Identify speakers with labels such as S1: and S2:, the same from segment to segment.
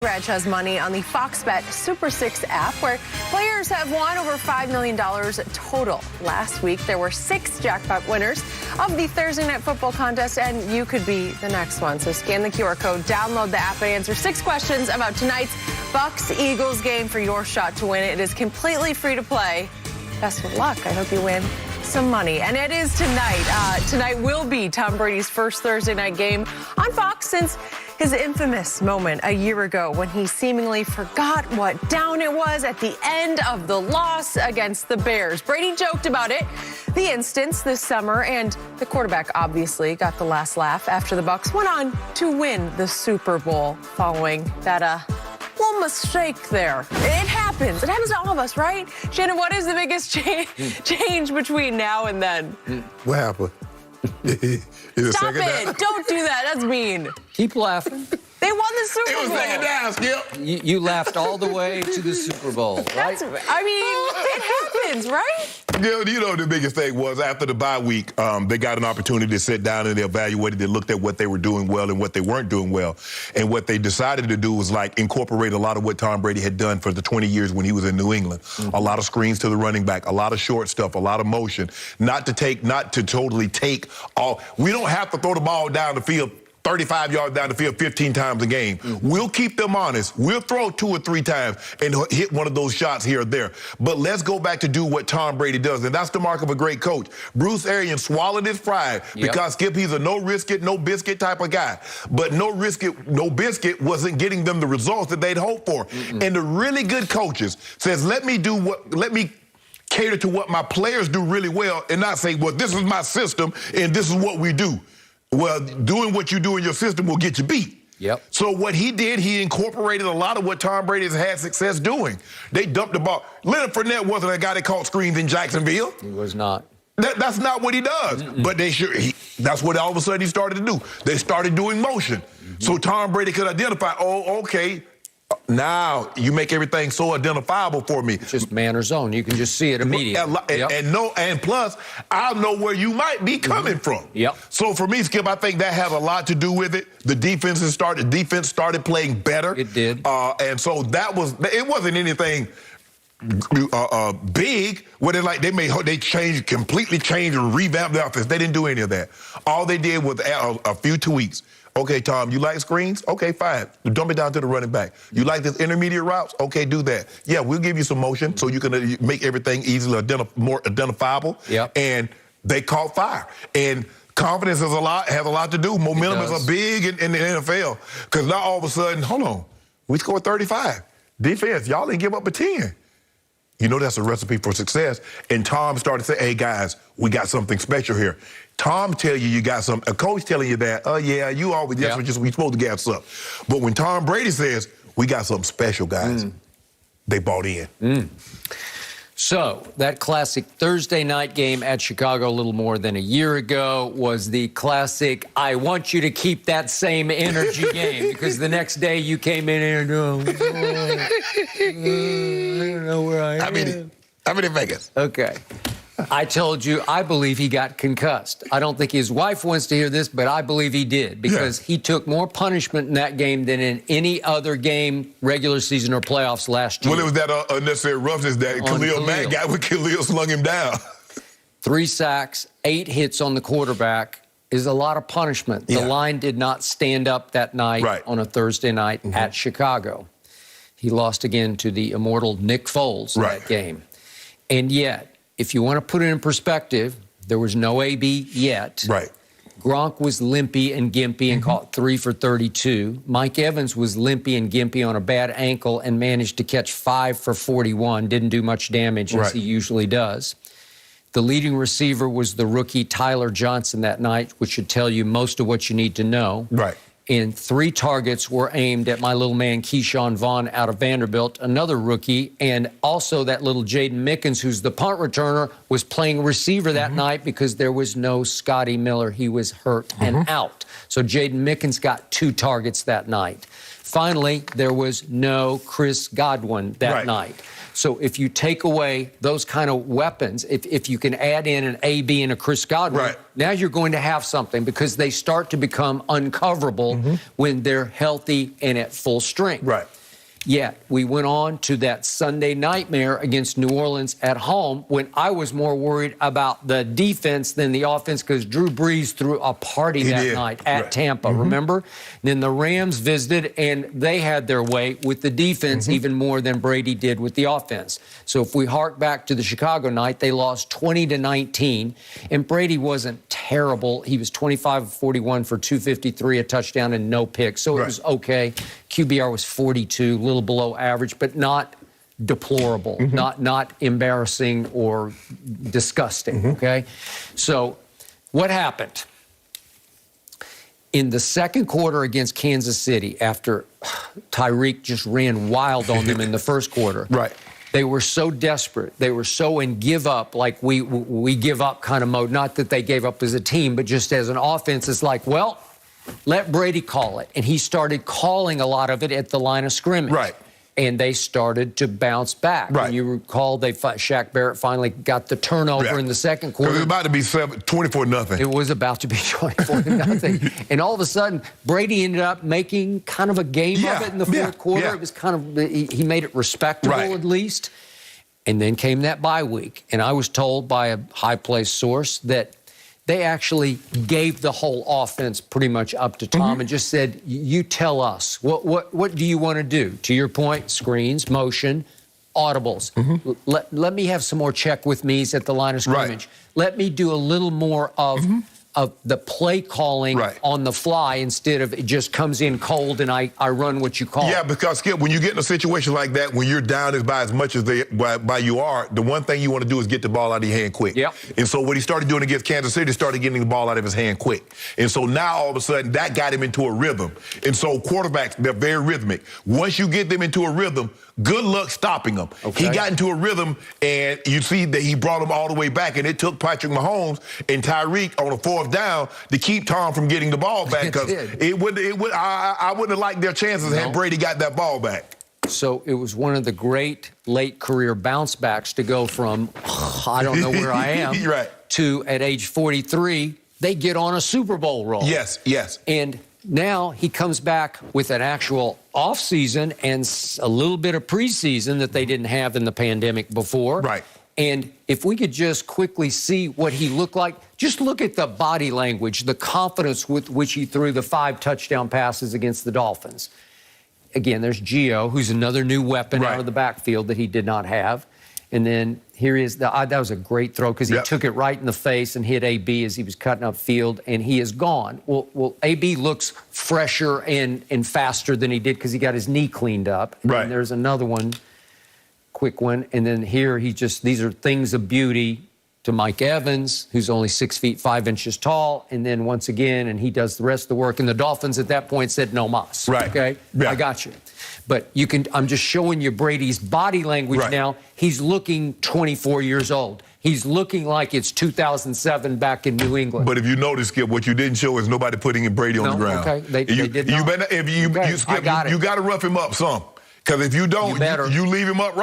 S1: Reg has money on the Fox Bet Super 6 app, where players have won over $5 million total. Last week, there were 6 jackpot winners of the Thursday Night Football contest, and you could be the next one. So scan the QR code, download the app, and answer 6 questions about tonight's Bucs-Eagles game for your shot to win. It is completely free to play. Best of luck. I hope you win some money. And it is tonight. Tonight will be Tom Brady's first Thursday night game on Fox since his infamous moment a year ago when he seemingly forgot what down it was at the end of the loss against the Bears. Brady joked about it, the instance this summer, and the quarterback obviously got the last laugh after the Bucs went on to win the Super Bowl following that little mistake there. It happens. It happens to all of us, right? Shannon, what is the biggest change between now and then?
S2: What happened?
S1: Stop it. Don't do that. That's mean.
S3: Keep laughing.
S1: They won the Super Bowl.
S2: It was second down, Skip.
S3: You laughed all the way to the Super Bowl, right?
S1: It happens, right?
S2: You know, the biggest thing was after the bye week, they got an opportunity to sit down and they evaluated. They looked at what they were doing well and what they weren't doing well. And what they decided to do was, like, incorporate a lot of what Tom Brady had done for the 20 years when he was in New England. Mm-hmm. A lot of screens to the running back, a lot of short stuff, a lot of motion. Not to totally take all. We don't have to throw the ball down the field 35 yards down the field 15 times a game. Mm-hmm. We'll keep them honest. We'll throw 2 or 3 times and hit one of those shots here or there. But let's go back to do what Tom Brady does, and that's the mark of a great coach. Bruce Arians swallowed his pride because, Skip, he's a no-risk-it, no-biscuit type of guy. But no-risk-it, no-biscuit wasn't getting them the results that they'd hoped for. Mm-hmm. And the really good coaches says, let me cater to what my players do really well and not say, well, this is my system and this is what we do. Well, doing what you do in your system will get you beat. Yep. So what he did, he incorporated a lot of what Tom Brady has had success doing. They dumped the ball. Leonard Fournette wasn't a guy that caught screens in Jacksonville.
S3: He was not.
S2: That's not what he does. Mm-mm. But that's what all of a sudden he started to do. They started doing motion. Mm-hmm. So Tom Brady could identify, oh, okay, now you make everything so identifiable for me.
S3: It's just man or zone. You can just see it immediately.
S2: And plus, I'll know where you might be coming from.
S3: Yep.
S2: So for me, Skip, I think that has a lot to do with it. The defense started playing better.
S3: It did.
S2: And so it wasn't anything big where they completely changed and revamped the offense. They didn't do any of that. All they did was a few tweaks. Okay, Tom, you like screens? Okay, fine. Dump it down to the running back. You like this intermediate routes? Okay, do that. Yeah, we'll give you some motion so you can make everything easily more identifiable. Yep. And they caught fire. And confidence has a lot to do. Momentum is big in the NFL. Because now all of a sudden, hold on, we scored 35. Defense, y'all didn't give up a 10. You know that's a recipe for success. And Tom started to say, hey, guys, we got something special here. Tom tell you got something. A coach telling you that, yeah, you always, that's what we supposed to gas up. But when Tom Brady says, we got something special, guys, they bought in.
S3: So that classic Thursday night game at Chicago a little more than a year ago was the classic, I want you to keep that same energy game, because the next day you came in and I don't know where I am.
S2: I'm in Vegas.
S3: Okay. I told you, I believe he got concussed. I don't think his wife wants to hear this, but I believe he did, because he took more punishment in that game than in any other game, regular season or playoffs last year.
S2: Well, it was that unnecessary roughness that Khalil Mack got when Khalil slung him down. 3
S3: sacks, 8 hits on the quarterback is a lot of punishment. The line did not stand up that night on a Thursday night at Chicago. He lost again to the immortal Nick Foles in that game. And yet, if you want to put it in perspective, there was no AB yet.
S2: Right.
S3: Gronk was limpy and gimpy and caught 3 for 32. Mike Evans was limpy and gimpy on a bad ankle and managed to catch 5 for 41. Didn't do much damage as he usually does. The leading receiver was the rookie Tyler Johnson that night, which should tell you most of what you need to know.
S2: Right.
S3: And 3 targets were aimed at my little man, Keyshawn Vaughn, out of Vanderbilt, another rookie. And also that little Jaden Mickens, who's the punt returner, was playing receiver that night because there was no Scotty Miller. He was hurt and out. So Jaden Mickens got 2 targets that night. finally, there was no Chris Godwin that night. So if you take away those kind of weapons, if you can add in an AB and a Chris Godwin, now you're going to have something, because they start to become uncoverable when they're healthy and at full strength. Yet we went on to that Sunday nightmare against New Orleans at home, when I was more worried about the defense than the offense, because Drew Brees threw a party that night at Tampa, remember? And then the Rams visited, and they had their way with the defense even more than Brady did with the offense. So if we hark back to the Chicago night, they lost 20-19, and Brady wasn't terrible. He was 25-41 for 253, a touchdown, and no picks. So it was okay. QBR was 42, a little below average, but not deplorable, not embarrassing or disgusting, okay? So what happened? In the second quarter against Kansas City, after Tyreek just ran wild on them in the first quarter, they were so desperate. They were so in give up, like we give up kind of mode. Not that they gave up as a team, but just as an offense, it's like, well, let Brady call it. And he started calling a lot of it at the line of scrimmage. And they started to bounce back. And you recall, Shaq Barrett finally got the turnover in the second quarter.
S2: It was about to be 24-0.
S3: It was about to be 24-0. And all of a sudden, Brady ended up making kind of a game of it in the fourth quarter. It was kind of, he made it respectable at least. And then came that bye week. And I was told by a high-placed source that they actually gave the whole offense pretty much up to Tom and just said, you tell us, what do you want to do? To your point, screens, motion, audibles. Let me have some more check with me's at the line of scrimmage. Let me do a little more of the play calling on the fly, instead of it just comes in cold and I run what you call.
S2: Yeah, because, Skip, when you get in a situation like that, when you're down by as much as you are, the one thing you want to do is get the ball out of your hand quick. And so what he started doing against Kansas City, started getting the ball out of his hand quick. And so now, all of a sudden, that got him into a rhythm. And so quarterbacks, they're very rhythmic. Once you get them into a rhythm, good luck stopping them. He got into a rhythm, and you see that he brought him all the way back, and it took Patrick Mahomes and Tyreek on a fourth down to keep Tom from getting the ball back, because I wouldn't have liked their chances had Brady got that ball back.
S3: So it was one of the great late career bounce backs to go from, I don't know where I am, to at age 43, they get on a Super Bowl roll. And now he comes back with an actual offseason and a little bit of preseason that they didn't have in the pandemic before. And if we could just quickly see what he looked like, just look at the body language, the confidence with which he threw the 5 touchdown passes against the Dolphins. Again, there's Gio, who's another new weapon out of the backfield that he did not have. And then here he is. That was a great throw, because he took it right in the face and hit AB as he was cutting up field, and he is gone. Well, AB looks fresher and faster than he did, because he got his knee cleaned up. And there's another one, quick one. And then here these are things of beauty to Mike Evans, who's only 6 feet 5 inches tall. And then once again, and he does the rest of the work. And the Dolphins at that point said, no mas. Okay? I got you. But I'm just showing you Brady's body language now. He's looking 24 years old. He's looking like it's 2007 back in New England.
S2: But if you notice, Skip, what you didn't show is nobody putting Brady on the ground.
S3: They did not.
S2: You got to rough him up some. Because if you don't, you leave him up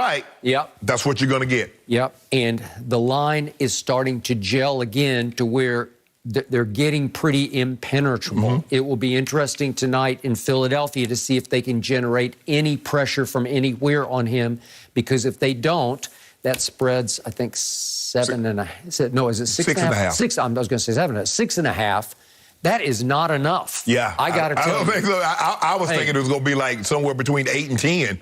S2: that's what you're going to get.
S3: And the line is starting to gel again to where they're getting pretty impenetrable. It will be interesting tonight in Philadelphia to see if they can generate any pressure from anywhere on him, because if they don't, that spreads, I think, 7.5. No, is it 6.5? 6. I was going to say 7. 6.5. That is not enough. I got to tell you.
S2: I don't think so. I was thinking it was going to be like somewhere between 8 and 10.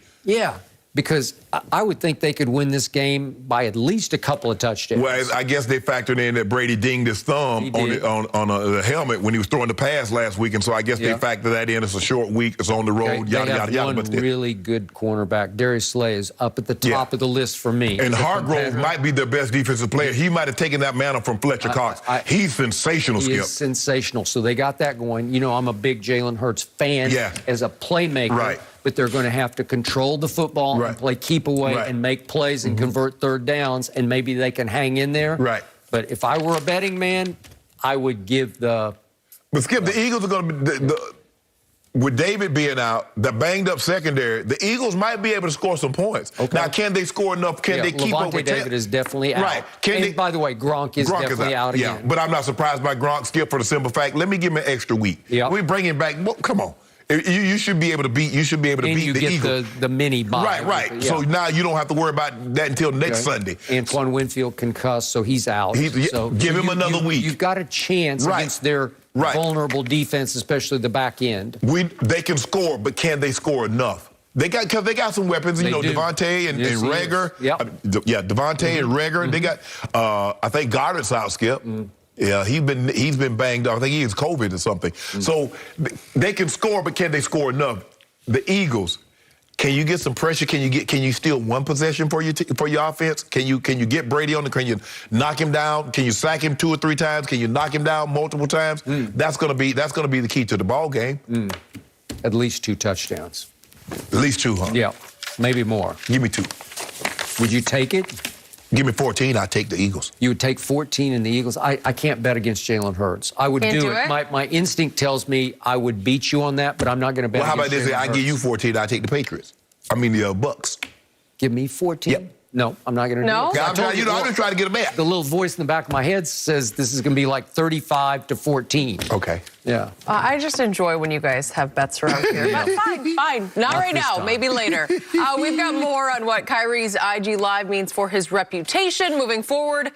S3: Because I would think they could win this game by at least a couple of touchdowns.
S2: Well, I guess they factored in that Brady dinged his thumb on the helmet when he was throwing the pass last week, and so I guess they factored that in. It's a short week. It's on the road.
S3: They have one really good cornerback. Darius Slay is up at the top of the list for me.
S2: And Hargrove might be their best defensive player. He might have taken that mantle from Fletcher Cox. He's sensational, Skip.
S3: He is sensational. So they got that going. You know, I'm a big Jalen Hurts fan as a playmaker. But they're going to have to control the football and play keep away and make plays and convert third downs, and maybe they can hang in there. But if I were a betting man, I would give the...
S2: But, Skip, the Eagles are going to be... with David being out, the banged up secondary, the Eagles might be able to score some points.
S3: Okay.
S2: Now, can they score enough? Can they keep up with
S3: David is definitely out.
S2: Right.
S3: By the way, Gronk is definitely out again.
S2: Yeah, but I'm not surprised by Gronk skip for the simple fact. Let me give him an extra week.
S3: Yeah.
S2: We bring him back. Well, come on. You should be able to beat. You should be able to beat the Eagles.
S3: And you get the mini bye.
S2: Right.
S3: Yeah.
S2: So now you don't have to worry about that until next Sunday.
S3: Antoine Winfield concussed, so he's out. So
S2: give him another week.
S3: You've got a chance against their vulnerable defense, especially the back end.
S2: They can score, but can they score enough? Because they got some weapons, Devontae and Reagor. Devontae and Reagor. They got, I think Goddard's out, Skip. Yeah, he's been banged up. I think he has COVID or something. So they can score, but can they score enough? The Eagles, can you get some pressure? Can you steal one possession for your offense? Can you get Brady on the? Can you knock him down? Can you sack him 2 or 3 times? Can you knock him down multiple times? That's gonna be the key to the ball game.
S3: At least 2 touchdowns.
S2: At least 2, huh?
S3: Yeah, maybe more.
S2: Give me 2.
S3: Would you take it?
S2: Give me 14, I'd take the Eagles.
S3: You would take 14 in the Eagles? I can't bet against Jalen Hurts. I would do it. My instinct tells me I would beat you on that, but I'm not going to bet against Jalen Hurts.
S2: Well, how about this? I give you 14, I take the Patriots. I mean the Bucks.
S3: Give me 14?
S2: Yep.
S3: No, I'm not going to do it.
S2: I'm just trying to get a bet.
S3: The little voice in the back of my head says this is going to be like 35-14.
S2: Okay.
S3: Yeah.
S1: I just enjoy when you guys have bets around here. But fine. Not right now.
S3: Time.
S1: Maybe later. We've got more on what Kyrie's IG Live means for his reputation moving forward.